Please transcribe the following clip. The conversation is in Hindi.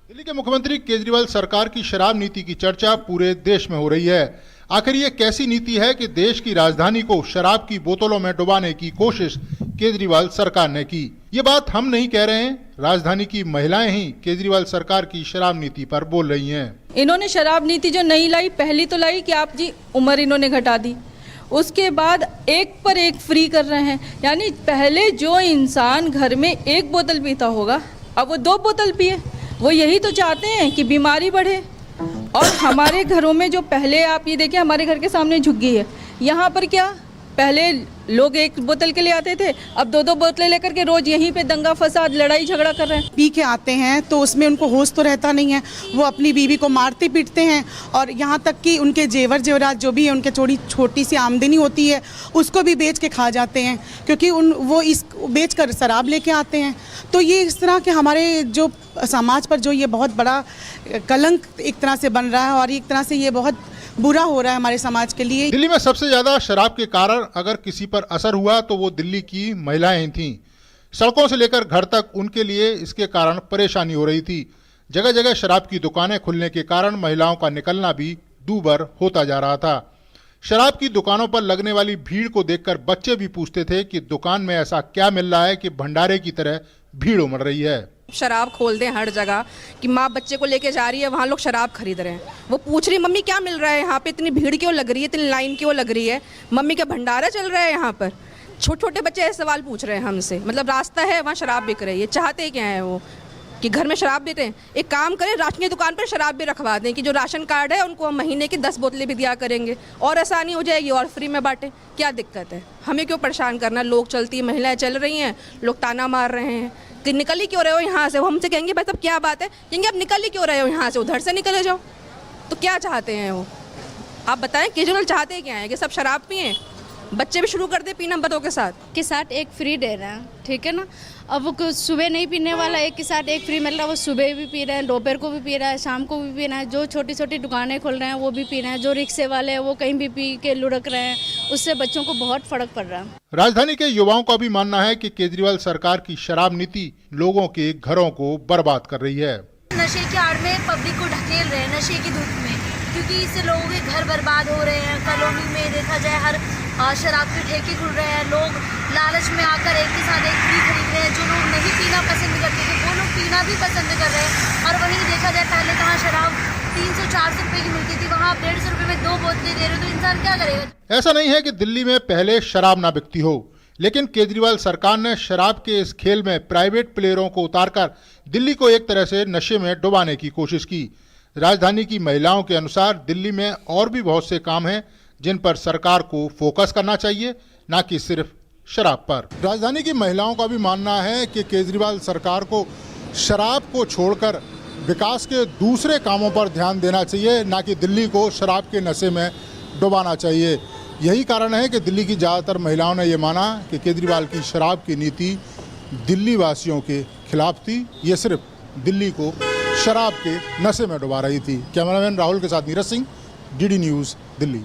दिल्ली के मुख्यमंत्री केजरीवाल सरकार की शराब नीति की चर्चा पूरे देश में हो रही है। आखिर ये कैसी नीति है कि देश की राजधानी को शराब की बोतलों में डुबाने की कोशिश केजरीवाल सरकार ने की। ये बात हम नहीं कह रहे हैं, राजधानी की महिलाएं ही केजरीवाल सरकार की शराब नीति पर बोल रही हैं। इन्होंने शराब नीति जो नहीं लाई, पहली तो लाई कि आप जी उम्र इन्होंने घटा दी, उसके बाद एक पर एक फ्री कर रहे हैं। यानी पहले जो इंसान घर में एक बोतल पीता होगा अब वो 2 बोतल पिए। वो यही तो चाहते हैं कि बीमारी बढ़े। और हमारे घरों में जो पहले आप ये देखिए, हमारे घर के सामने झुग्गी है, यहाँ पर क्या पहले लोग 1 बोतल के लिए आते थे, अब 2-2 बोतलें लेकर के रोज यहीं पे दंगा फसाद लड़ाई झगड़ा कर रहे हैं। पी के आते हैं तो उसमें उनको होश तो रहता नहीं है, वो अपनी बीवी को मारते पीटते हैं और यहाँ तक कि उनके जेवर जेवरात जो भी है, उनके छोटी सी आमदनी होती है उसको भी बेच के खा जाते हैं, क्योंकि वो इस बेच कर शराब लेके आते हैं। तो ये इस तरह के हमारे जो समाज पर जो ये बहुत बड़ा कलंक एक तरह से बन रहा है और एक तरह से ये बहुत बुरा हो रहा है हमारे समाज के लिए। दिल्ली में सबसे ज्यादा शराब के कारण अगर किसी पर असर हुआ तो वो दिल्ली की महिलाएं थीं। सड़कों से लेकर घर तक उनके लिए इसके कारण परेशानी हो रही थी। जगह जगह शराब की दुकानें खुलने के कारण महिलाओं का निकलना भी दूभर होता जा रहा था। शराब की दुकानों पर लगने वाली भीड़ को देखकर बच्चे भी पूछते थे कि दुकान में ऐसा क्या मिल रहा है कि भंडारे की तरह भीड़ उमड़ रही है। शराब खोल दें हर जगह कि माँ बच्चे को लेके जा रही है, वहाँ लोग शराब खरीद रहे हैं। वो पूछ रही मम्मी क्या मिल रहा है यहाँ पे, इतनी भीड़ क्यों लग रही है, इतनी लाइन क्यों लग रही है, मम्मी क्या भंडारा चल रहा है यहाँ पर। छोटे छोटे बच्चे ऐसे सवाल पूछ रहे हैं हमसे। मतलब रास्ता है, वहाँ शराब बिक रही है, चाहते क्या है वो कि घर में शराब देते हैं। एक काम करें, राशन की दुकान पर शराब भी रखवा दें कि जो राशन कार्ड है उनको हम महीने की 10 बोतलें भी दिया करेंगे और आसानी हो जाएगी और फ्री में बांटें। क्या दिक्कत है, हमें क्यों परेशान करना। लोग चलती, महिलाएं चल रही हैं, लोग ताना मार रहे हैं कि निकल ही क्यों रहे हो यहाँ से। वो हमसे कहेंगे भाई साहब क्या बात है, कहेंगे आप निकल ही क्यों रहे हो यहाँ से, उधर से निकले जाओ। तो क्या चाहते हैं वो, आप बताएं। केजरीवाल चाहते क्या है कि सब शराब पिएं, बच्चे भी शुरू कर दे पीना बड़ों के साथ एक फ्री दे रहे हैं, ठीक है ना। अब वो सुबह नहीं पीने वाला एक के साथ एक फ्री मिल रहा है, वो सुबह भी पी रहे हैं, दोपहर को भी पी रहा है, शाम को भी पी रहे हैं। जो छोटी छोटी दुकानें खोल रहे हैं वो भी पी रहे हैं, जो रिक्शे वाले हैं वो कहीं भी पी के लुढ़क रहे हैं। उससे बच्चों को बहुत फर्क पड़ रहा है। राजधानी के युवाओं का भी मानना है कि केजरीवाल सरकार की शराब नीति लोगों के घरों को बर्बाद कर रही है। नशे की आड़ में पब्लिक को ढकेल रहे हैं, नशे की धूप में, क्योंकि इससे लोगों के घर बर्बाद हो रहे हैं। कॉलोनी में देखा जाए हर शराब के ठेके खुल रहे हैं, लोग लालच में आकर एक के साथ एक फ्री खरीद रहे हैं। जो लोग नहीं पीना पसंद करते थे वो लोग पीना भी पसंद कर रहे हैं। और वहीं देखा जाए पहले कहाँ शराब 300-400 रुपये की मिलती थी, वहाँ आप 150 रुपये में 2 बोतलें दे रहे हो, तो इंसान क्या करेगा। ऐसा नहीं है कि दिल्ली में पहले शराब ना बिकती हो, लेकिन केजरीवाल सरकार ने शराब के इस खेल में प्राइवेट प्लेयरों को उतारकर दिल्ली को एक तरह से नशे में डुबाने की कोशिश की। राजधानी की महिलाओं के अनुसार दिल्ली में और भी बहुत से काम हैं जिन पर सरकार को फोकस करना चाहिए, ना कि सिर्फ शराब पर। राजधानी की महिलाओं का भी मानना है कि केजरीवाल सरकार को शराब को छोड़कर विकास के दूसरे कामों पर ध्यान देना चाहिए, ना कि दिल्ली को शराब के नशे में डुबाना चाहिए। यही कारण है कि दिल्ली की ज़्यादातर महिलाओं ने ये माना कि केजरीवाल की शराब की नीति दिल्ली वासियों के खिलाफ थी। ये सिर्फ दिल्ली को शराब के नशे में डुबा रही थी। कैमरामैन राहुल के साथ नीरज सिंह, DD न्यूज़, दिल्ली।